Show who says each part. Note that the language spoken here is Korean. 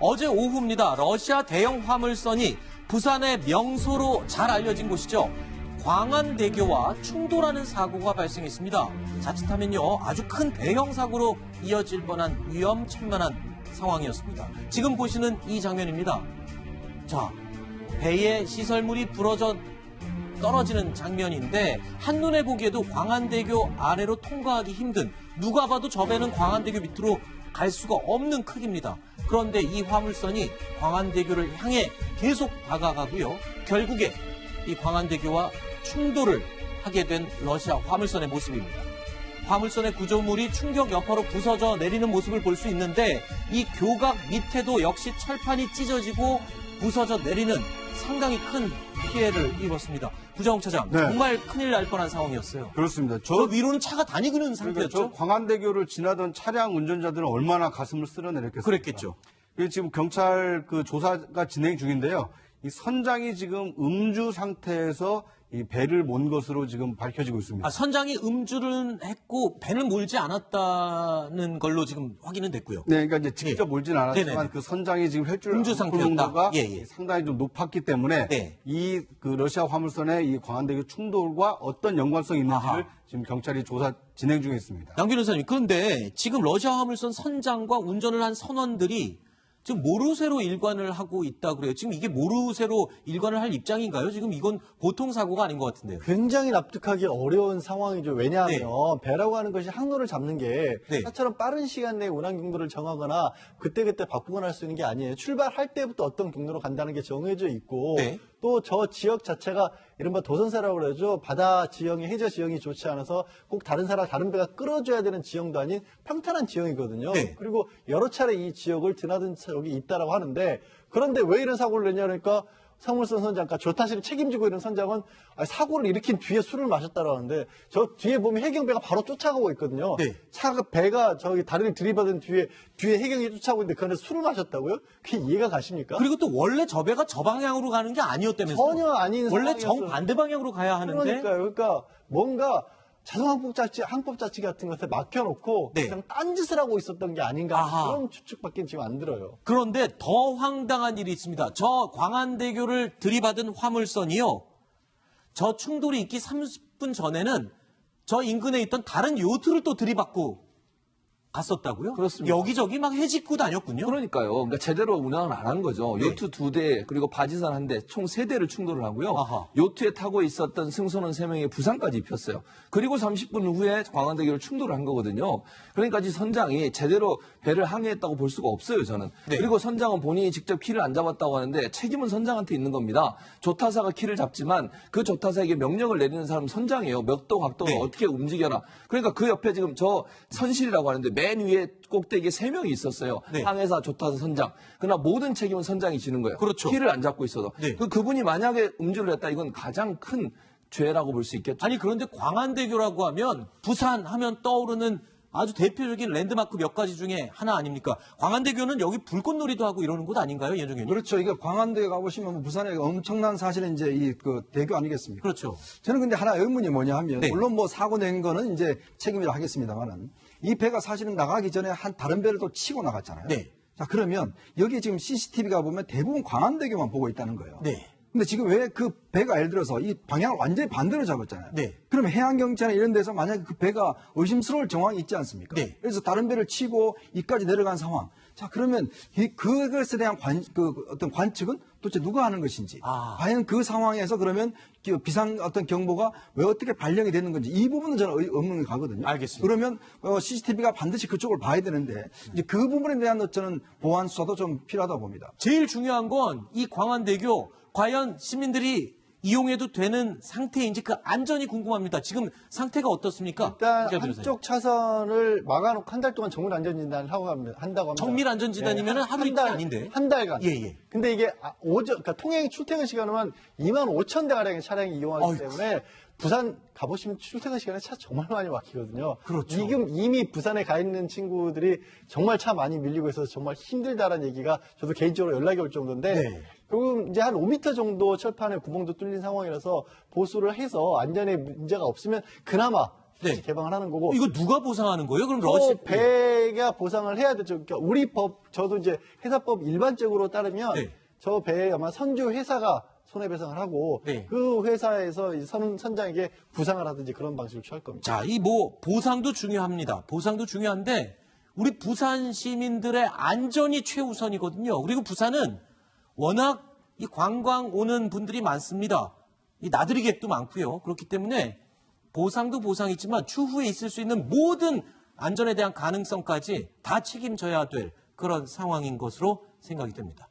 Speaker 1: 어제 오후입니다. 러시아 대형 화물선이 부산의 명소로 잘 알려진 곳이죠. 광안대교와 충돌하는 사고가 발생했습니다. 자칫하면요, 아주 큰 대형 사고로 이어질 뻔한 위험천만한 상황이었습니다. 지금 보시는 이 장면입니다. 자, 배에 시설물이 부러져 떨어지는 장면인데 한눈에 보기에도 광안대교 아래로 통과하기 힘든, 누가 봐도 저 배는 광안대교 밑으로 갈 수가 없는 크기입니다. 그런데 이 화물선이 광안대교를 향해 계속 다가가고요. 결국에 이 광안대교와 충돌을 하게 된 러시아 화물선의 모습입니다. 화물선의 구조물이 충격 여파로 부서져 내리는 모습을 볼 수 있는데 이 교각 밑에도 역시 철판이 찢어지고 부서져 내리는 상당히 큰 피해를 입었습니다. 부장욱 차장,
Speaker 2: 네.
Speaker 1: 정말 큰일 날 뻔한 상황이었어요.
Speaker 2: 그렇습니다.
Speaker 1: 저 위로는 차가 다니고 있는 상태였죠.
Speaker 2: 저 광안대교를 지나던 차량 운전자들은 얼마나 가슴을 쓸어내렸겠습니까?
Speaker 1: 그랬겠죠.
Speaker 2: 지금 경찰 그 조사가 진행 중인데요. 이 선장이 지금 음주 상태에서 이 배를 몬 것으로 지금 밝혀지고 있습니다.
Speaker 1: 선장이 음주를 했고 배는 몰지 않았다는 걸로 지금 확인은 됐고요.
Speaker 2: 네, 그러니까 이제 직접 몰진 않았지만
Speaker 1: 네네네.
Speaker 2: 그 선장이 지금 혈중
Speaker 1: 음주 상태였다.
Speaker 2: 농도가
Speaker 1: 예.
Speaker 2: 상당히 좀 높았기 때문에
Speaker 1: 네.
Speaker 2: 이 그 러시아 화물선의 이 광안대교 충돌과 어떤 연관성이 있는지를
Speaker 1: 아하.
Speaker 2: 지금 경찰이 조사 진행 중에 있습니다.
Speaker 1: 양 변호사님, 그런데 지금 러시아 화물선 선장과 운전을 한 선원들이 지금 모르쇠로 일관을 하고 있다 그래요. 지금 이게 모르쇠로 일관을 할 입장인가요? 지금 이건 보통 사고가 아닌 것 같은데요.
Speaker 3: 굉장히 납득하기 어려운 상황이죠. 왜냐하면
Speaker 1: 네.
Speaker 3: 배라고 하는 것이 항로를 잡는 게
Speaker 1: 네.
Speaker 3: 차처럼 빠른 시간 내에 운항 경로를 정하거나 그때그때 바꾸거나 할 수 있는 게 아니에요. 출발할 때부터 어떤 경로로 간다는 게 정해져 있고
Speaker 1: 네.
Speaker 3: 또 저 지역 자체가 이른바 도선사라고 그러죠. 바다 지형이, 해저 지형이 좋지 않아서 꼭 다른 배가 끌어줘야 되는 지형도 아닌 평탄한 지형이거든요.
Speaker 1: 네.
Speaker 3: 그리고 여러 차례 이 지역을 드나든 적이 있다라고 하는데, 그런데 왜 이런 사고를 냈냐 그러니까 사무선 선장, 그러니까 조타실을 책임지고 있는 선장은 사고를 일으킨 뒤에 술을 마셨다고 하는데, 저 뒤에 보면 해경배가 바로 쫓아가고 있거든요.
Speaker 1: 네.
Speaker 3: 배가 저기 다리를 들이받은 뒤에 해경이 쫓아가고 있는데 그 안에 술을 마셨다고요? 그게 이해가 가십니까?
Speaker 1: 그리고 또 원래 저 배가 저 방향으로 가는 게 아니었다면서요.
Speaker 3: 전혀 아닌
Speaker 1: 원래
Speaker 3: 상황이었어요.
Speaker 1: 정반대 방향으로 가야 하는데.
Speaker 3: 그러니까요. 그러니까 뭔가 항법자치 같은 것에 막혀놓고
Speaker 1: 네.
Speaker 3: 그냥 딴짓을 하고 있었던 게 아닌가,
Speaker 1: 아하.
Speaker 3: 그런 추측밖에 지금 안 들어요.
Speaker 1: 그런데 더 황당한 일이 있습니다. 저 광안대교를 들이받은 화물선이요. 저 충돌이 있기 30분 전에는 저 인근에 있던 다른 요트를 또 들이받고 갔었다고요?
Speaker 4: 그렇습니다.
Speaker 1: 여기저기 막 해집고 다녔군요.
Speaker 4: 그러니까요. 그러니까 제대로 운항을 안 한 거죠.
Speaker 1: 네.
Speaker 4: 요트 2대 그리고 바지선 1대 총 3대를 충돌을 하고요.
Speaker 1: 아하.
Speaker 4: 요트에 타고 있었던 승선원 3명의 부상까지 입혔어요. 그리고 30분 후에 광안대교를 충돌을 한 거거든요. 그러니까 이 선장이 제대로 배를 항해했다고 볼 수가 없어요, 저는.
Speaker 1: 네.
Speaker 4: 그리고 선장은 본인이 직접 키를 안 잡았다고 하는데 책임은 선장한테 있는 겁니다. 조타사가 키를 잡지만 그 조타사에게 명령을 내리는 사람은 선장이에요. 몇 도 각도로
Speaker 1: 네.
Speaker 4: 어떻게 움직여라. 그러니까 그 옆에 지금 저 선실이라고 하는데 맨 위에 꼭대기에 3명이 있었어요.
Speaker 1: 네.
Speaker 4: 항해사, 조타사, 선장. 그러나 모든 책임은 선장이 지는 거예요.
Speaker 1: 그렇죠.
Speaker 4: 키를 안 잡고 있어도.
Speaker 1: 네.
Speaker 4: 그분이 만약에 음주를 했다, 이건 가장 큰 죄라고 볼 수 있겠죠.
Speaker 1: 아니, 그런데 광안대교라고 하면 부산 하면 떠오르는 아주 대표적인 랜드마크 몇 가지 중에 하나 아닙니까? 광안대교는 여기 불꽃놀이도 하고 이러는 곳 아닌가요, 예정 의원님?
Speaker 5: 그렇죠. 이게 광안대에 가보시면 부산에 엄청난 사실은 이제 이 그 대교 아니겠습니까?
Speaker 1: 그렇죠.
Speaker 5: 저는 근데 하나 의문이 뭐냐 하면,
Speaker 1: 네.
Speaker 5: 물론 뭐 사고 낸 거는 이제 책임이라 하겠습니다만은, 이 배가 사실은 나가기 전에 한 다른 배를 또 치고 나갔잖아요.
Speaker 1: 네.
Speaker 5: 자, 그러면 여기 지금 CCTV가 보면 대부분 광안대교만 보고 있다는 거예요.
Speaker 1: 네.
Speaker 5: 근데 지금 왜 그 배가 예를 들어서 이 방향을 완전히 반대로 잡았잖아요.
Speaker 1: 네.
Speaker 5: 그러면 해양경찰이나 이런 데서 만약에 그 배가 의심스러울 정황이 있지 않습니까?
Speaker 1: 네.
Speaker 5: 그래서 다른 배를 치고 이까지 내려간 상황. 자, 그러면 그것에 대한 어떤 관측은 도대체 누가 하는 것인지.
Speaker 1: 아.
Speaker 5: 과연 그 상황에서 그러면 비상 어떤 경보가 왜 어떻게 발령이 되는 건지. 이 부분은 저는 의문이 가거든요.
Speaker 1: 알겠습니다.
Speaker 5: 그러면 CCTV가 반드시 그쪽을 봐야 되는데 이제 그 부분에 대한 저는 보안 수사도 좀 필요하다고 봅니다.
Speaker 1: 제일 중요한 건 이 광안대교 과연 시민들이 이용해도 되는 상태인지 그 안전이 궁금합니다. 지금 상태가 어떻습니까?
Speaker 3: 일단
Speaker 1: 기자 변호사님.
Speaker 3: 한쪽 차선을 막아놓고 한 달 동안 정밀 안전진단을 한다고 합니다.
Speaker 1: 정밀 안전진단이면 하루 이틀 아닌데.
Speaker 3: 한 달간.
Speaker 1: 예.
Speaker 3: 근데 이게 그러니까 출퇴근 시간은 25,000대 가량의 차량이 이용하기
Speaker 1: 어휴.
Speaker 3: 때문에 부산 가보시면 출퇴근 시간에 차 정말 많이 막히거든요.
Speaker 1: 그렇죠.
Speaker 3: 지금 이미 부산에 가 있는 친구들이 정말 차 많이 밀리고 있어서 정말 힘들다라는 얘기가 저도 개인적으로 연락이 올 정도인데,
Speaker 1: 네.
Speaker 3: 그리고 이제 한 5m 정도 철판에 구멍도 뚫린 상황이라서 보수를 해서 안전에 문제가 없으면 그나마
Speaker 1: 네.
Speaker 3: 개방을 하는 거고.
Speaker 1: 이거 누가 보상하는 거예요? 그럼
Speaker 3: 배가 보상을 해야 되죠. 그러니까 우리 법, 저도 이제 회사법 일반적으로 따르면
Speaker 1: 네.
Speaker 3: 저 배에 아마 선주 회사가 손해배상을 하고
Speaker 1: 네.
Speaker 3: 그 회사에서 이 선장에게 부상을 하든지 그런 방식을 취할 겁니다.
Speaker 1: 자, 이 뭐 보상도 중요합니다. 보상도 중요한데 우리 부산 시민들의 안전이 최우선이거든요. 그리고 부산은 워낙 이 관광 오는 분들이 많습니다. 이 나들이객도 많고요. 그렇기 때문에 보상도 보상이지만 추후에 있을 수 있는 모든 안전에 대한 가능성까지 다 책임져야 될 그런 상황인 것으로 생각이 됩니다.